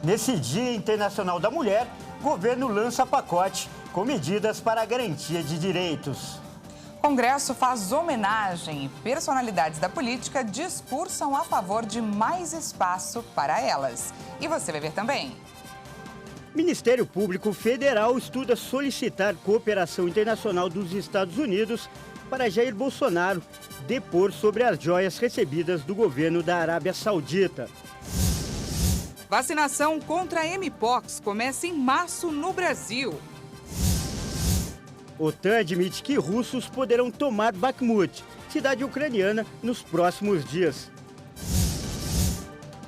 Nesse Dia Internacional da Mulher, o governo lança pacote com medidas para a garantia de direitos. Congresso faz homenagem e personalidades da política discursam a favor de mais espaço para elas. E você vai ver também. Ministério Público Federal estuda solicitar cooperação internacional dos Estados Unidos para Jair Bolsonaro depor sobre as joias recebidas do governo da Arábia Saudita. Vacinação contra a Mpox começa em março no Brasil. OTAN admite que russos poderão tomar Bakhmut, cidade ucraniana, nos próximos dias.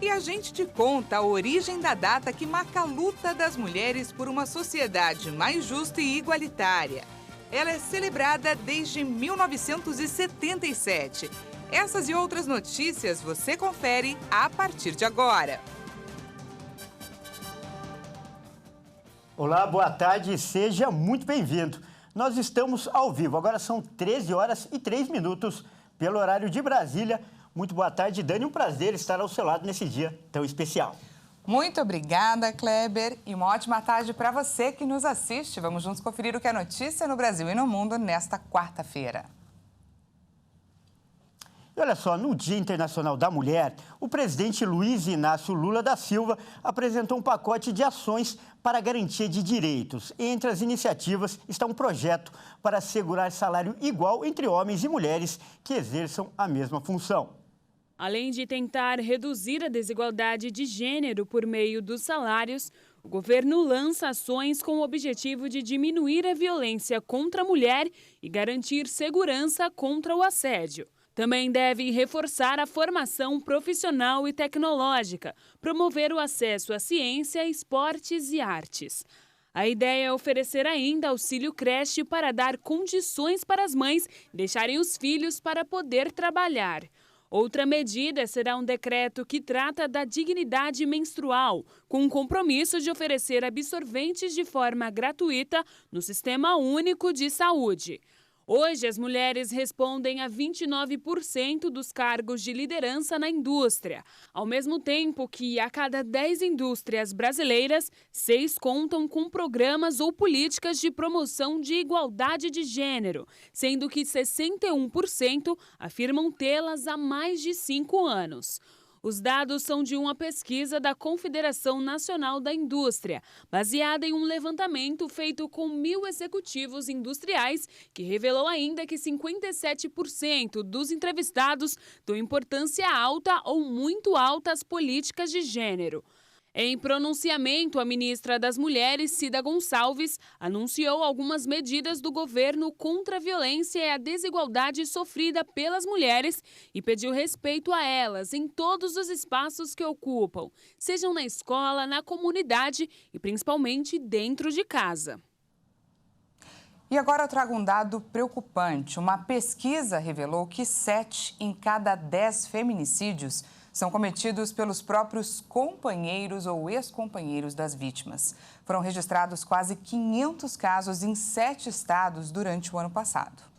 E a gente te conta a origem da data que marca a luta das mulheres por uma sociedade mais justa e igualitária. Ela é celebrada desde 1977. Essas e outras notícias você confere a partir de agora. Olá, boa tarde e seja muito bem-vindo. Nós estamos ao vivo, agora são 13 horas e 3 minutos pelo horário de Brasília. Muito boa tarde, Dani, um prazer estar ao seu lado nesse dia tão especial. Muito obrigada, Kleber, e uma ótima tarde para você que nos assiste. Vamos juntos conferir o que é notícia no Brasil e no mundo nesta quarta-feira. E olha só, no Dia Internacional da Mulher, o presidente Luiz Inácio Lula da Silva apresentou um pacote de ações para a garantia de direitos. Entre as iniciativas está um projeto para assegurar salário igual entre homens e mulheres que exerçam a mesma função. Além de tentar reduzir a desigualdade de gênero por meio dos salários, o governo lança ações com o objetivo de diminuir a violência contra a mulher e garantir segurança contra o assédio. Também deve reforçar a formação profissional e tecnológica, promover o acesso à ciência, esportes e artes. A ideia é oferecer ainda auxílio creche para dar condições para as mães deixarem os filhos para poder trabalhar. Outra medida será um decreto que trata da dignidade menstrual, com o compromisso de oferecer absorventes de forma gratuita no Sistema Único de Saúde. Hoje, as mulheres respondem a 29% dos cargos de liderança na indústria, ao mesmo tempo que, a cada 10 indústrias brasileiras, 6 contam com programas ou políticas de promoção de igualdade de gênero, sendo que 61% afirmam tê-las há mais de 5 anos. Os dados são de uma pesquisa da Confederação Nacional da Indústria, baseada em um levantamento feito com 1.000 executivos industriais, que revelou ainda que 57% dos entrevistados dão importância alta ou muito alta às políticas de gênero. Em pronunciamento, a ministra das Mulheres, Cida Gonçalves, anunciou algumas medidas do governo contra a violência e a desigualdade sofrida pelas mulheres e pediu respeito a elas em todos os espaços que ocupam, sejam na escola, na comunidade e principalmente dentro de casa. E agora eu trago um dado preocupante. Uma pesquisa revelou que 7 em cada 10 feminicídios são cometidos pelos próprios companheiros ou ex-companheiros das vítimas. Foram registrados quase 500 casos em 7 estados durante o ano passado.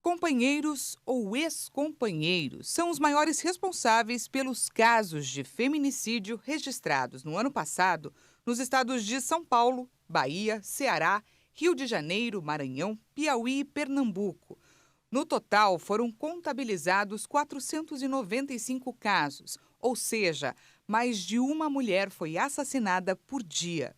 Companheiros ou ex-companheiros são os maiores responsáveis pelos casos de feminicídio registrados no ano passado nos estados de São Paulo, Bahia, Ceará, Rio de Janeiro, Maranhão, Piauí e Pernambuco. No total, foram contabilizados 495 casos, ou seja, mais de uma mulher foi assassinada por dia.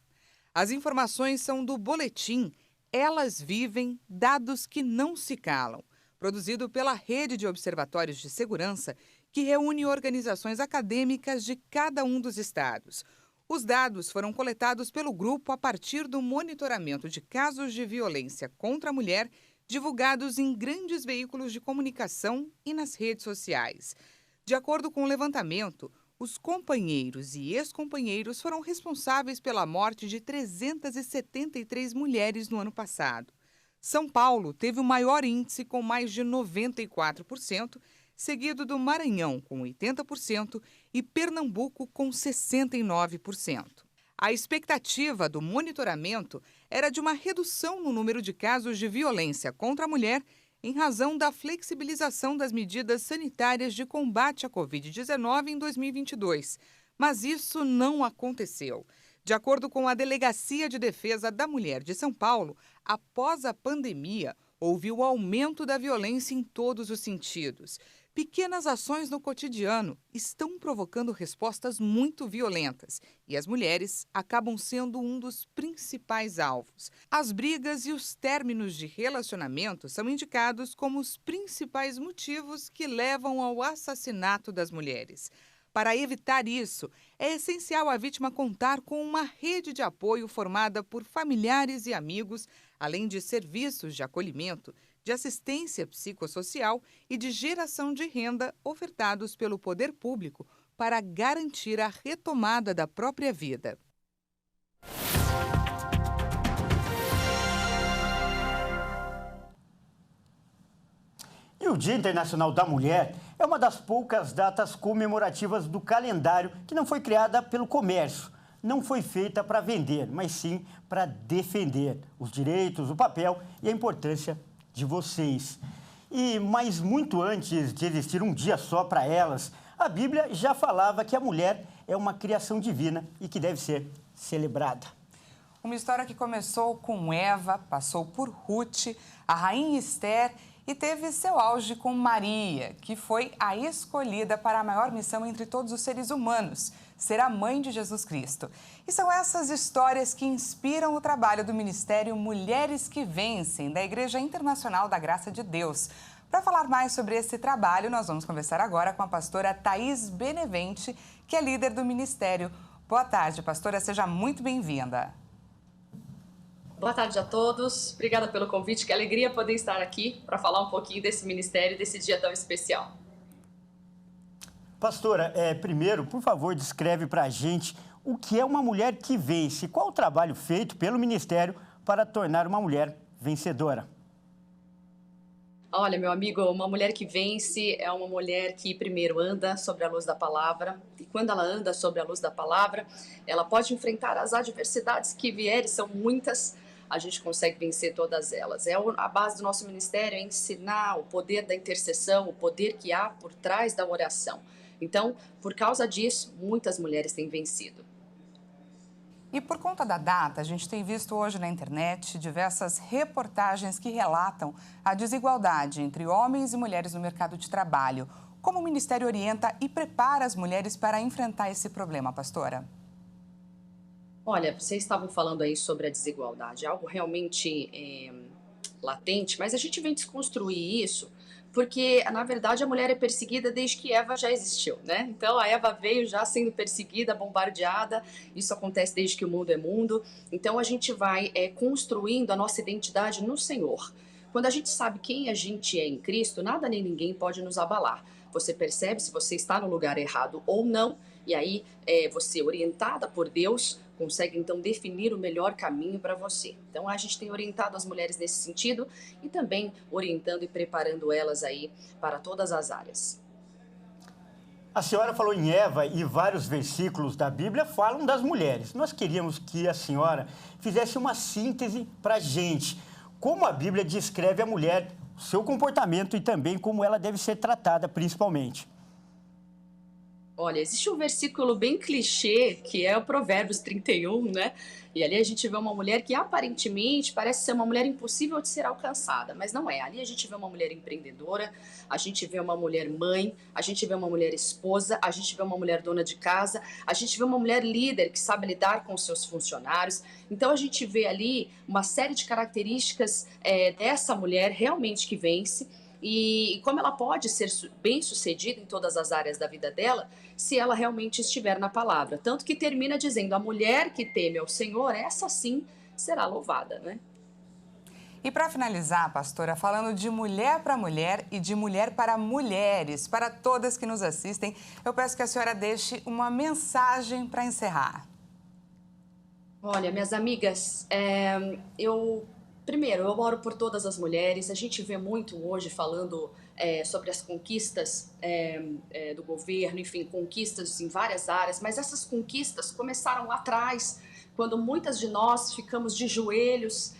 As informações são do boletim Elas Vivem, Dados que Não Se Calam, produzido pela Rede de Observatórios de Segurança, que reúne organizações acadêmicas de cada um dos estados. Os dados foram coletados pelo grupo a partir do monitoramento de casos de violência contra a mulher divulgados em grandes veículos de comunicação e nas redes sociais. De acordo com o levantamento, os companheiros e ex-companheiros foram responsáveis pela morte de 373 mulheres no ano passado. São Paulo teve o maior índice, com mais de 94%, seguido do Maranhão, com 80%, e Pernambuco, com 69%. A expectativa do monitoramento era de uma redução no número de casos de violência contra a mulher em razão da flexibilização das medidas sanitárias de combate à Covid-19 em 2022. Mas isso não aconteceu. De acordo com a Delegacia de Defesa da Mulher de São Paulo, após a pandemia, houve o aumento da violência em todos os sentidos. Pequenas ações no cotidiano estão provocando respostas muito violentas e as mulheres acabam sendo um dos principais alvos. As brigas e os términos de relacionamento são indicados como os principais motivos que levam ao assassinato das mulheres. Para evitar isso, é essencial a vítima contar com uma rede de apoio formada por familiares e amigos, além de serviços de acolhimento, de assistência psicossocial e de geração de renda ofertados pelo poder público para garantir a retomada da própria vida. E o Dia Internacional da Mulher é uma das poucas datas comemorativas do calendário que não foi criada pelo comércio. Não foi feita para vender, mas sim para defender os direitos, o papel e a importância de vocês. Mas muito antes de existir um dia só para elas, a Bíblia já falava que a mulher é uma criação divina e que deve ser celebrada. Uma história que começou com Eva, passou por Ruth, a rainha Esther e teve seu auge com Maria, que foi a escolhida para a maior missão entre todos os seres humanos, ser a mãe de Jesus Cristo. E são essas histórias que inspiram o trabalho do Ministério Mulheres que Vencem, da Igreja Internacional da Graça de Deus. Para falar mais sobre esse trabalho, nós vamos conversar agora com a pastora Thaís Benevente, que é líder do Ministério. Boa tarde, pastora, seja muito bem-vinda. Boa tarde a todos, obrigada pelo convite, que alegria poder estar aqui para falar um pouquinho desse ministério, desse dia tão especial. Pastora, primeiro, por favor, descreve para a gente o que é uma mulher que vence, qual o trabalho feito pelo Ministério para tornar uma mulher vencedora? Olha, meu amigo, uma mulher que vence é uma mulher que primeiro anda sobre a luz da palavra, e quando ela anda sobre a luz da palavra, ela pode enfrentar as adversidades que vierem, são muitas, a gente consegue vencer todas elas. A base do nosso ministério é ensinar o poder da intercessão, o poder que há por trás da oração. Então, por causa disso, muitas mulheres têm vencido. E por conta da data, a gente tem visto hoje na internet diversas reportagens que relatam a desigualdade entre homens e mulheres no mercado de trabalho. Como o Ministério orienta e prepara as mulheres para enfrentar esse problema, pastora? Olha, vocês estavam falando aí sobre a desigualdade, algo realmente latente, mas a gente vem desconstruir isso porque, na verdade, a mulher é perseguida desde que Eva já existiu, né? Então, a Eva veio já sendo perseguida, bombardeada, isso acontece desde que o mundo é mundo. Então, a gente vai construindo a nossa identidade no Senhor. Quando a gente sabe quem a gente é em Cristo, nada nem ninguém pode nos abalar. Você percebe se você está no lugar errado ou não, e aí você, orientada por Deus, consegue então definir o melhor caminho para você. Então a gente tem orientado as mulheres nesse sentido e também orientando e preparando elas aí para todas as áreas. A senhora falou em Eva e vários versículos da Bíblia falam das mulheres. Nós queríamos que a senhora fizesse uma síntese para a gente. Como a Bíblia descreve a mulher, seu comportamento e também como ela deve ser tratada principalmente. Olha, existe um versículo bem clichê, que é o Provérbios 31, né? E ali a gente vê uma mulher que aparentemente parece ser uma mulher impossível de ser alcançada, mas não é. Ali a gente vê uma mulher empreendedora, a gente vê uma mulher mãe, a gente vê uma mulher esposa, a gente vê uma mulher dona de casa, a gente vê uma mulher líder que sabe lidar com seus funcionários. Então a gente vê ali uma série de características dessa mulher realmente que vence. E como ela pode ser bem-sucedida em todas as áreas da vida dela, se ela realmente estiver na palavra. Tanto que termina dizendo, a mulher que teme ao Senhor, essa sim será louvada, né? E para finalizar, pastora, falando de mulher para mulher e de mulher para mulheres, para todas que nos assistem, eu peço que a senhora deixe uma mensagem para encerrar. Olha, minhas amigas, Primeiro, eu oro por todas as mulheres. A gente vê muito hoje falando sobre as conquistas do governo, enfim, conquistas em várias áreas, mas essas conquistas começaram lá atrás, quando muitas de nós ficamos de joelhos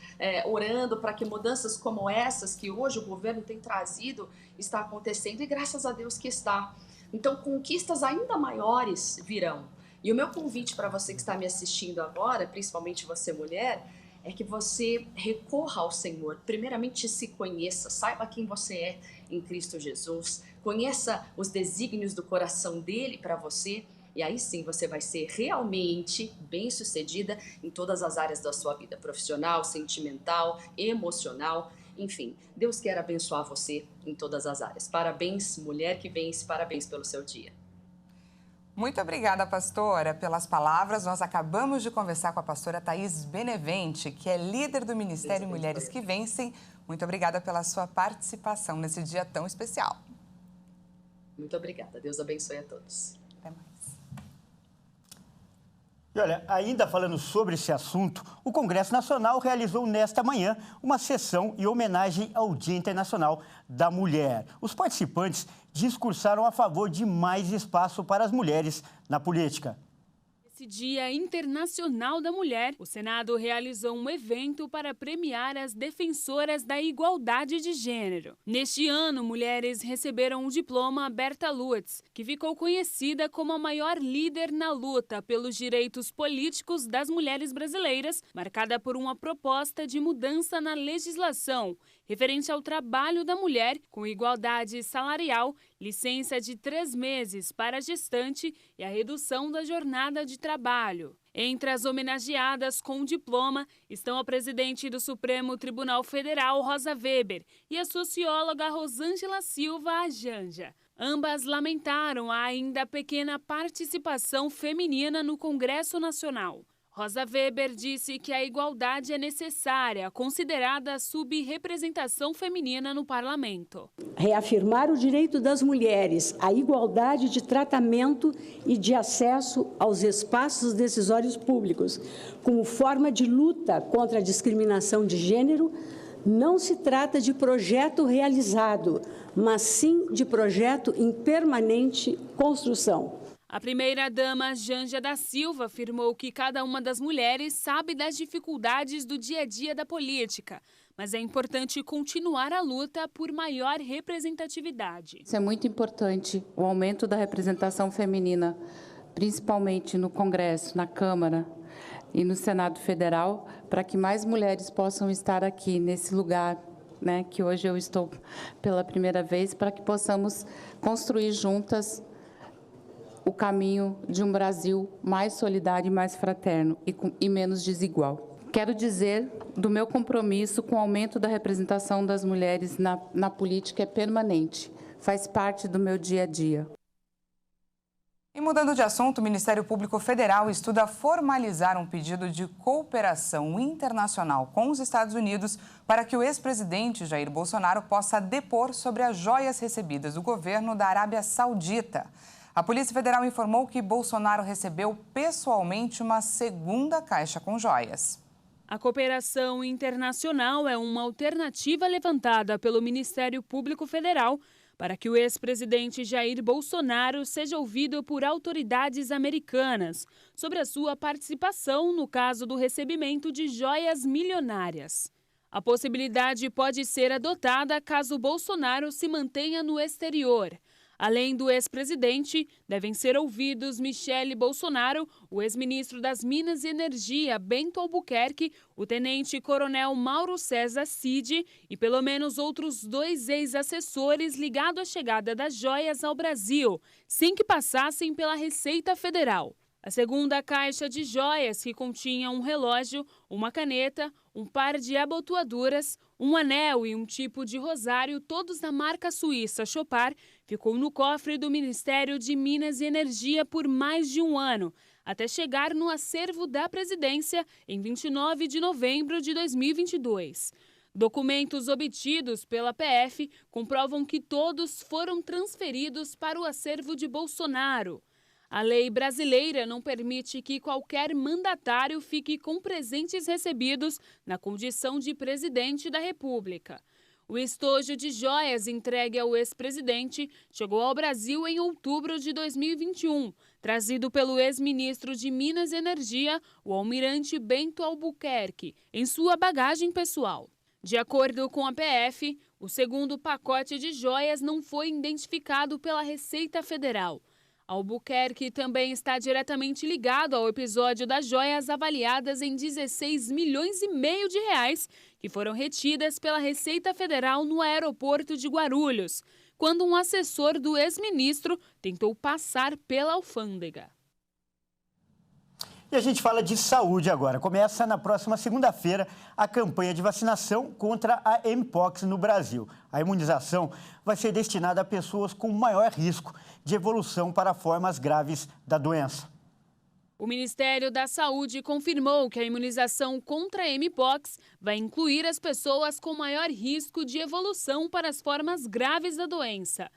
orando para que mudanças como essas que hoje o governo tem trazido está acontecendo, e graças a Deus que está. Então, conquistas ainda maiores virão. E o meu convite para você que está me assistindo agora, principalmente você mulher, é que você recorra ao Senhor. Primeiramente se conheça, saiba quem você é em Cristo Jesus, conheça os desígnios do coração dele para você, e aí sim você vai ser realmente bem-sucedida em todas as áreas da sua vida, profissional, sentimental, emocional, enfim. Deus quer abençoar você em todas as áreas. Parabéns, mulher que vence, parabéns pelo seu dia. Muito obrigada, pastora, pelas palavras. Nós acabamos de conversar com a pastora Thaís Benevente, que é líder do Ministério Mulheres que Vencem. Muito obrigada pela sua participação nesse dia tão especial. Muito obrigada. Deus abençoe a todos. Até mais. E olha, ainda falando sobre esse assunto, o Congresso Nacional realizou nesta manhã uma sessão em homenagem ao Dia Internacional da Mulher. Os participantes discursaram a favor de mais espaço para as mulheres na política. Nesse Dia Internacional da Mulher, o Senado realizou um evento para premiar as defensoras da igualdade de gênero. Neste ano, mulheres receberam o diploma Berta Lutz, que ficou conhecida como a maior líder na luta pelos direitos políticos das mulheres brasileiras, marcada por uma proposta de mudança na legislação referente ao trabalho da mulher, com igualdade salarial, licença de 3 meses para gestante e a redução da jornada de trabalho. Entre as homenageadas com o diploma estão a presidente do Supremo Tribunal Federal, Rosa Weber, e a socióloga Rosângela Silva, a Janja. Ambas lamentaram a ainda pequena participação feminina no Congresso Nacional. Rosa Weber disse que a igualdade é necessária, considerada a subrepresentação feminina no parlamento. Reafirmar o direito das mulheres à igualdade de tratamento e de acesso aos espaços decisórios públicos, como forma de luta contra a discriminação de gênero, não se trata de projeto realizado, mas sim de projeto em permanente construção. A primeira-dama, Janja da Silva, afirmou que cada uma das mulheres sabe das dificuldades do dia a dia da política, mas é importante continuar a luta por maior representatividade. Isso é muito importante, o aumento da representação feminina, principalmente no Congresso, na Câmara e no Senado Federal, para que mais mulheres possam estar aqui nesse lugar, né, que hoje eu estou pela primeira vez, para que possamos construir juntas o caminho de um Brasil mais solidário e mais fraterno e menos desigual. Quero dizer do meu compromisso com o aumento da representação das mulheres na política é permanente, faz parte do meu dia a dia. E mudando de assunto, o Ministério Público Federal estuda formalizar um pedido de cooperação internacional com os Estados Unidos para que o ex-presidente Jair Bolsonaro possa depor sobre as joias recebidas do governo da Arábia Saudita. A Polícia Federal informou que Bolsonaro recebeu pessoalmente uma segunda caixa com joias. A cooperação internacional é uma alternativa levantada pelo Ministério Público Federal para que o ex-presidente Jair Bolsonaro seja ouvido por autoridades americanas sobre a sua participação no caso do recebimento de joias milionárias. A possibilidade pode ser adotada caso Bolsonaro se mantenha no exterior. Além do ex-presidente, devem ser ouvidos Michele Bolsonaro, o ex-ministro das Minas e Energia, Bento Albuquerque, o tenente-coronel Mauro César Cid e pelo menos outros 2 ex-assessores ligados à chegada das joias ao Brasil, sem que passassem pela Receita Federal. A segunda caixa de joias, que continha um relógio, uma caneta, um par de abotoaduras, um anel e um tipo de rosário, todos da marca suíça Chopard, ficou no cofre do Ministério de Minas e Energia por mais de um ano, até chegar no acervo da presidência em 29 de novembro de 2022. Documentos obtidos pela PF comprovam que todos foram transferidos para o acervo de Bolsonaro. A lei brasileira não permite que qualquer mandatário fique com presentes recebidos na condição de presidente da República. O estojo de joias entregue ao ex-presidente chegou ao Brasil em outubro de 2021, trazido pelo ex-ministro de Minas e Energia, o almirante Bento Albuquerque, em sua bagagem pessoal. De acordo com a PF, o segundo pacote de joias não foi identificado pela Receita Federal. Albuquerque também está diretamente ligado ao episódio das joias avaliadas em 16 milhões e meio de reais que foram retidas pela Receita Federal no aeroporto de Guarulhos, quando um assessor do ex-ministro tentou passar pela alfândega. E a gente fala de saúde agora. Começa na próxima segunda-feira a campanha de vacinação contra a Mpox no Brasil. A imunização vai ser destinada a pessoas com maior risco de evolução para formas graves da doença. O Ministério da Saúde confirmou que a imunização contra a Mpox vai incluir as pessoas com maior risco de evolução para as formas graves da doença.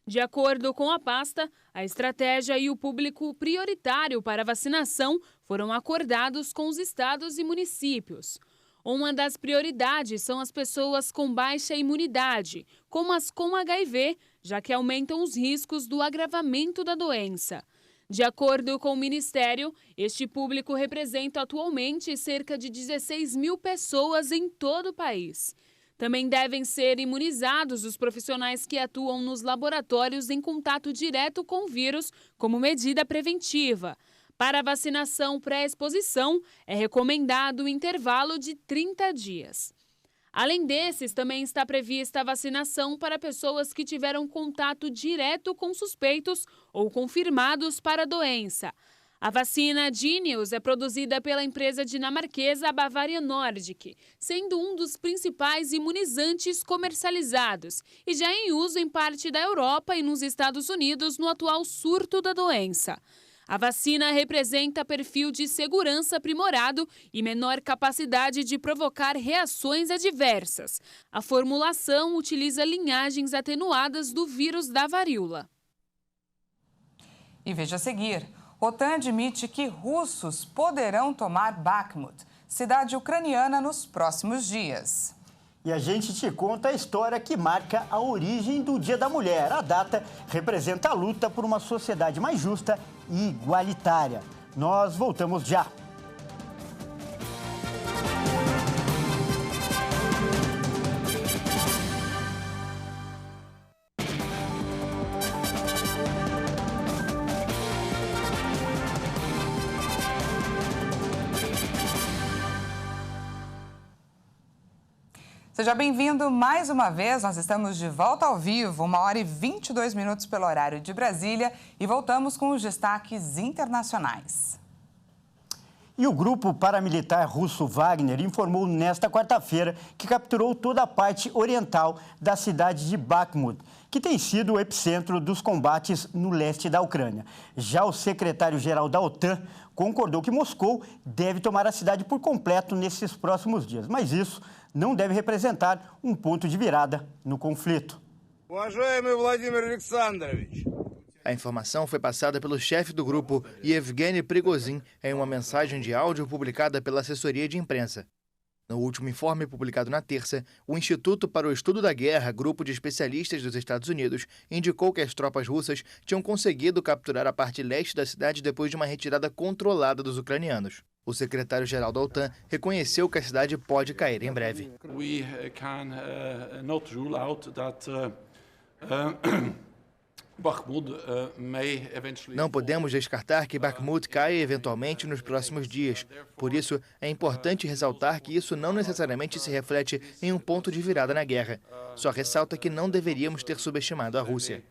De acordo com a pasta, a estratégia e o público prioritário para a vacinação foram acordados com os estados e municípios. Uma das prioridades são as pessoas com baixa imunidade, como as com HIV, já que aumentam os riscos do agravamento da doença. De acordo com o Ministério, este público representa atualmente cerca de 16 mil pessoas em todo o país. Também devem ser imunizados os profissionais que atuam nos laboratórios em contato direto com o vírus, como medida preventiva. Para a vacinação pré-exposição, é recomendado um intervalo de 30 dias. Além desses, também está prevista a vacinação para pessoas que tiveram contato direto com suspeitos ou confirmados para a doença. A vacina Jynneos é produzida pela empresa dinamarquesa Bavarian Nordic, sendo um dos principais imunizantes comercializados e já em uso em parte da Europa e nos Estados Unidos no atual surto da doença. A vacina representa perfil de segurança aprimorado e menor capacidade de provocar reações adversas. A formulação utiliza linhagens atenuadas do vírus da varíola. E veja a seguir. OTAN admite que russos poderão tomar Bakhmut, cidade ucraniana, nos próximos dias. E a gente te conta a história que marca a origem do Dia da Mulher. A data representa a luta por uma sociedade mais justa e igualitária. Nós voltamos já. Seja bem-vindo mais uma vez, nós estamos de volta ao vivo, 1h22 pelo horário de Brasília e voltamos com os destaques internacionais. E o grupo paramilitar russo Wagner informou nesta quarta-feira que capturou toda a parte oriental da cidade de Bakhmut, que tem sido o epicentro dos combates no leste da Ucrânia. Já o secretário-geral da OTAN concordou que Moscou deve tomar a cidade por completo nesses próximos dias, mas isso não deve representar um ponto de virada no conflito. A informação foi passada pelo chefe do grupo, Yevgeny Prigozhin, em uma mensagem de áudio publicada pela assessoria de imprensa. No último informe publicado na terça, o Instituto para o Estudo da Guerra, grupo de especialistas dos Estados Unidos, indicou que as tropas russas tinham conseguido capturar a parte leste da cidade depois de uma retirada controlada dos ucranianos. O secretário-geral da OTAN reconheceu que a cidade pode cair em breve. Não podemos descartar que Bakhmut caia eventualmente nos próximos dias. Por isso, é importante ressaltar que isso não necessariamente se reflete em um ponto de virada na guerra. Só ressalta que não deveríamos ter subestimado a Rússia.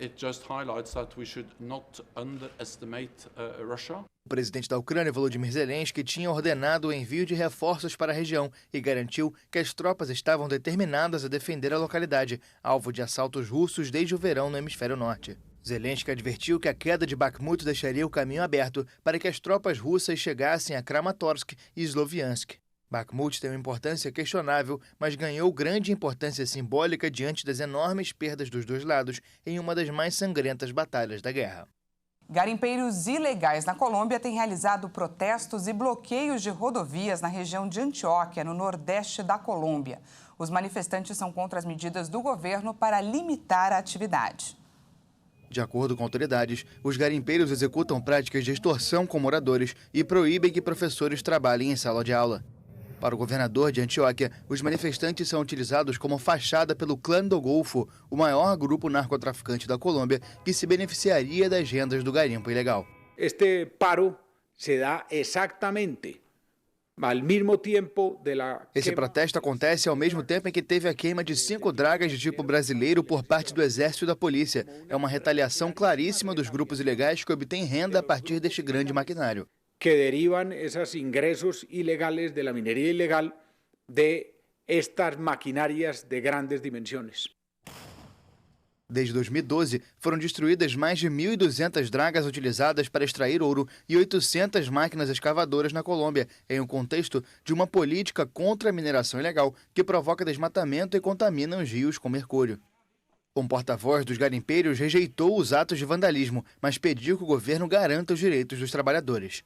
It just highlights that we should not underestimate Russia. O presidente da Ucrânia, Volodymyr Zelensky, tinha ordenado o envio de reforços para a região e garantiu que as tropas estavam determinadas a defender a localidade, alvo de assaltos russos desde o verão no hemisfério norte. Zelensky advertiu que a queda de Bakhmut deixaria o caminho aberto para que as tropas russas chegassem a Kramatorsk e Sloviansk. Bakhmut tem uma importância questionável, mas ganhou grande importância simbólica diante das enormes perdas dos dois lados em uma das mais sangrentas batalhas da guerra. Garimpeiros ilegais na Colômbia têm realizado protestos e bloqueios de rodovias na região de Antioquia, no nordeste da Colômbia. Os manifestantes são contra as medidas do governo para limitar a atividade. De acordo com autoridades, os garimpeiros executam práticas de extorsão com moradores e proíbem que professores trabalhem em sala de aula. Para o governador de Antioquia, os manifestantes são utilizados como fachada pelo Clã do Golfo, o maior grupo narcotraficante da Colômbia, que se beneficiaria das rendas do garimpo ilegal. Este paro se dá exatamente ao mesmo tempo Esse protesto acontece ao mesmo tempo em que teve a queima de 5 dragas de tipo brasileiro por parte do Exército e da Polícia. É uma retaliação claríssima dos grupos ilegais que obtêm renda a partir deste grande maquinário. Que derivan esos ingresos ilegales de la minería ilegal de estas maquinarias de grandes dimensões. Desde 2012, foram destruídas mais de 1.200 dragas utilizadas para extrair ouro e 800 máquinas escavadoras na Colômbia, em um contexto de uma política contra a mineração ilegal que provoca desmatamento e contamina os rios com mercúrio. Um porta-voz dos garimpeiros rejeitou os atos de vandalismo, mas pediu que o governo garanta os direitos dos trabalhadores.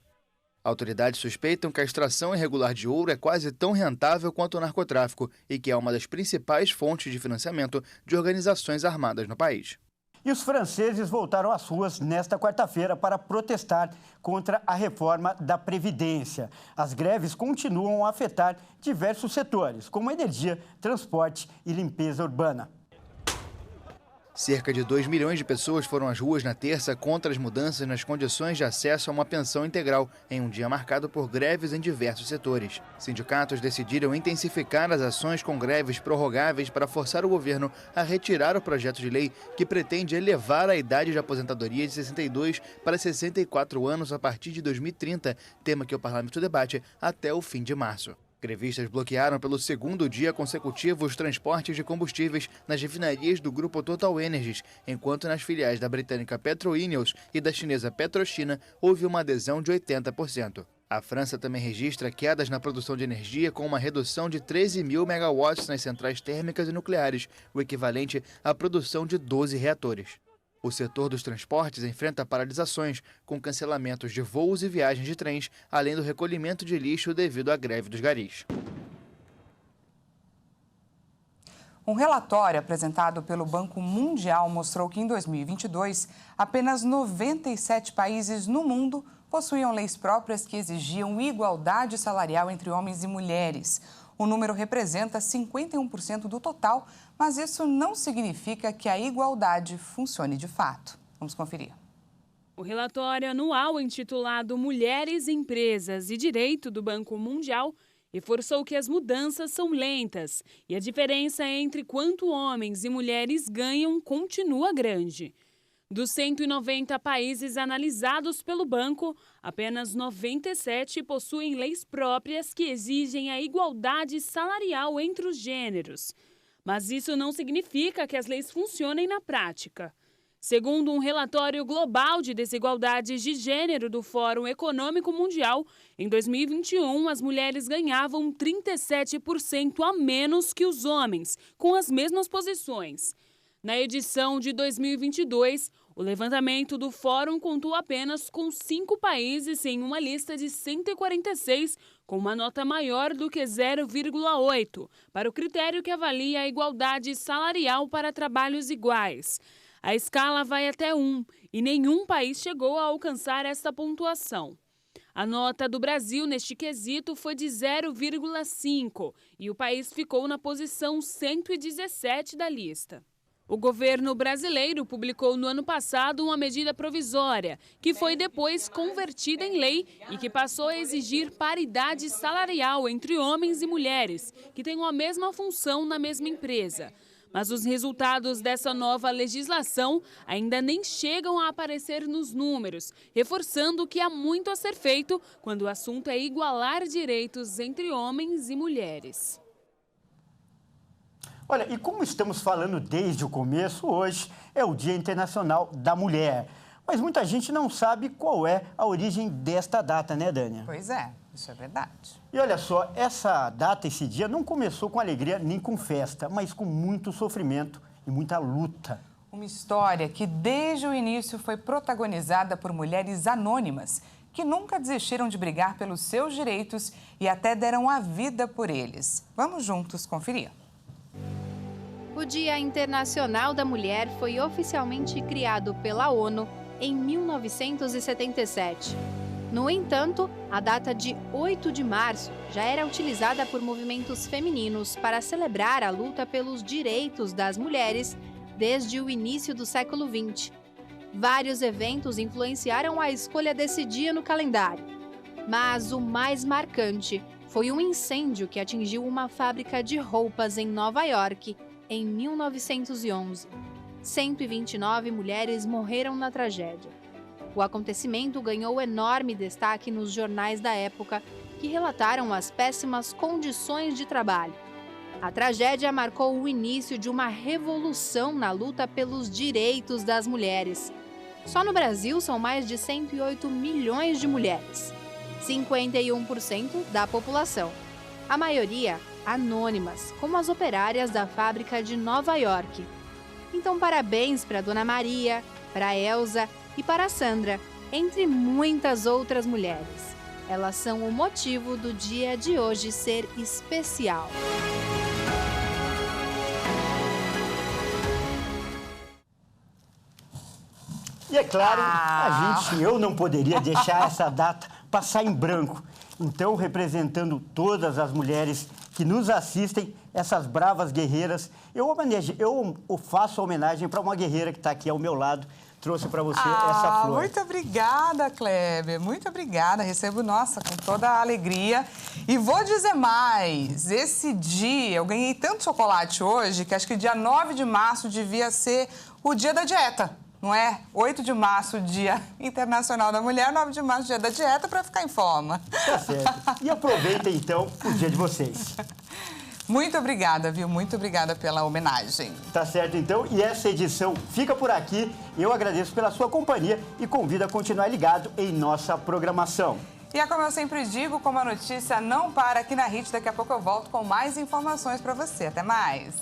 Autoridades suspeitam que a extração irregular de ouro é quase tão rentável quanto o narcotráfico e que é uma das principais fontes de financiamento de organizações armadas no país. E os franceses voltaram às ruas nesta quarta-feira para protestar contra a reforma da Previdência. As greves continuam a afetar diversos setores, como energia, transporte e limpeza urbana. Cerca de 2 milhões de pessoas foram às ruas na terça contra as mudanças nas condições de acesso a uma pensão integral, em um dia marcado por greves em diversos setores. Sindicatos decidiram intensificar as ações com greves prorrogáveis para forçar o governo a retirar o projeto de lei que pretende elevar a idade de aposentadoria de 62 para 64 anos a partir de 2030, tema que o parlamento debate até o fim de março. Grevistas bloquearam pelo segundo dia consecutivo os transportes de combustíveis nas refinarias do grupo Total Energies, enquanto nas filiais da britânica PetroIneos e da chinesa PetroChina houve uma adesão de 80%. A França também registra quedas na produção de energia com uma redução de 13 mil megawatts nas centrais térmicas e nucleares, o equivalente à produção de 12 reatores. O setor dos transportes enfrenta paralisações, com cancelamentos de voos e viagens de trens, além do recolhimento de lixo devido à greve dos garis. Um relatório apresentado pelo Banco Mundial mostrou que em 2022, apenas 97 países no mundo possuíam leis próprias que exigiam igualdade salarial entre homens e mulheres. O número representa 51% do total, mas isso não significa que a igualdade funcione de fato. Vamos conferir. O relatório anual intitulado Mulheres, Empresas e Direito do Banco Mundial reforçou que as mudanças são lentas e a diferença entre quanto homens e mulheres ganham continua grande. Dos 190 países analisados pelo banco, apenas 97 possuem leis próprias que exigem a igualdade salarial entre os gêneros. Mas isso não significa que as leis funcionem na prática. Segundo um relatório global de desigualdades de gênero do Fórum Econômico Mundial, em 2021 as mulheres ganhavam 37% a menos que os homens, com as mesmas posições. Na edição de 2022, o levantamento do Fórum contou apenas com 5 países em uma lista de 146, com uma nota maior do que 0,8, para o critério que avalia a igualdade salarial para trabalhos iguais. A escala vai até 1 e nenhum país chegou a alcançar essa pontuação. A nota do Brasil neste quesito foi de 0,5 e o país ficou na posição 117 da lista. O governo brasileiro publicou no ano passado uma medida provisória, que foi depois convertida em lei e que passou a exigir paridade salarial entre homens e mulheres, que tenham a mesma função na mesma empresa. Mas os resultados dessa nova legislação ainda nem chegam a aparecer nos números, reforçando que há muito a ser feito quando o assunto é igualar direitos entre homens e mulheres. Olha, e como estamos falando desde o começo, hoje é o Dia Internacional da Mulher. Mas muita gente não sabe qual é a origem desta data, né, Dânia? Pois é, isso é verdade. E olha só, essa data, esse dia, não começou com alegria nem com festa, mas com muito sofrimento e muita luta. Uma história que desde o início foi protagonizada por mulheres anônimas, que nunca desistiram de brigar pelos seus direitos e até deram a vida por eles. Vamos juntos conferir. O Dia Internacional da Mulher foi oficialmente criado pela ONU em 1977. No entanto, a data de 8 de março já era utilizada por movimentos femininos para celebrar a luta pelos direitos das mulheres desde o início do século XX. Vários eventos influenciaram a escolha desse dia no calendário, mas o mais marcante foi um incêndio que atingiu uma fábrica de roupas em Nova York em 1911. 129 mulheres morreram na tragédia. O acontecimento ganhou enorme destaque nos jornais da época, que relataram as péssimas condições de trabalho. A tragédia marcou o início de uma revolução na luta pelos direitos das mulheres. Só no Brasil são mais de 108 milhões de mulheres, 51% da população. A maioria anônimas, como as operárias da fábrica de Nova York. Então, parabéns para a Dona Maria, para a Elza e para a Sandra, entre muitas outras mulheres. Elas são o motivo do dia de hoje ser especial. E é claro, eu não poderia deixar essa data passar em branco. Então, representando todas as mulheres que nos assistem, essas bravas guerreiras, eu faço homenagem para uma guerreira que está aqui ao meu lado. Trouxe para você essa flor. Muito obrigada, Kleber. Muito obrigada. Recebo, nossa, com toda a alegria. E vou dizer mais. Esse dia, eu ganhei tanto chocolate hoje que acho que dia 9 de março devia ser o dia da dieta. Não é? 8 de março, Dia Internacional da Mulher, 9 de março, Dia da Dieta, para ficar em forma. Tá certo. E aproveitem, então, o dia de vocês. Muito obrigada, viu? Muito obrigada pela homenagem. Tá certo, então. E essa edição fica por aqui. Eu agradeço pela sua companhia e convido a continuar ligado em nossa programação. E é como eu sempre digo, como a notícia não para aqui na Hit, daqui a pouco eu volto com mais informações para você. Até mais!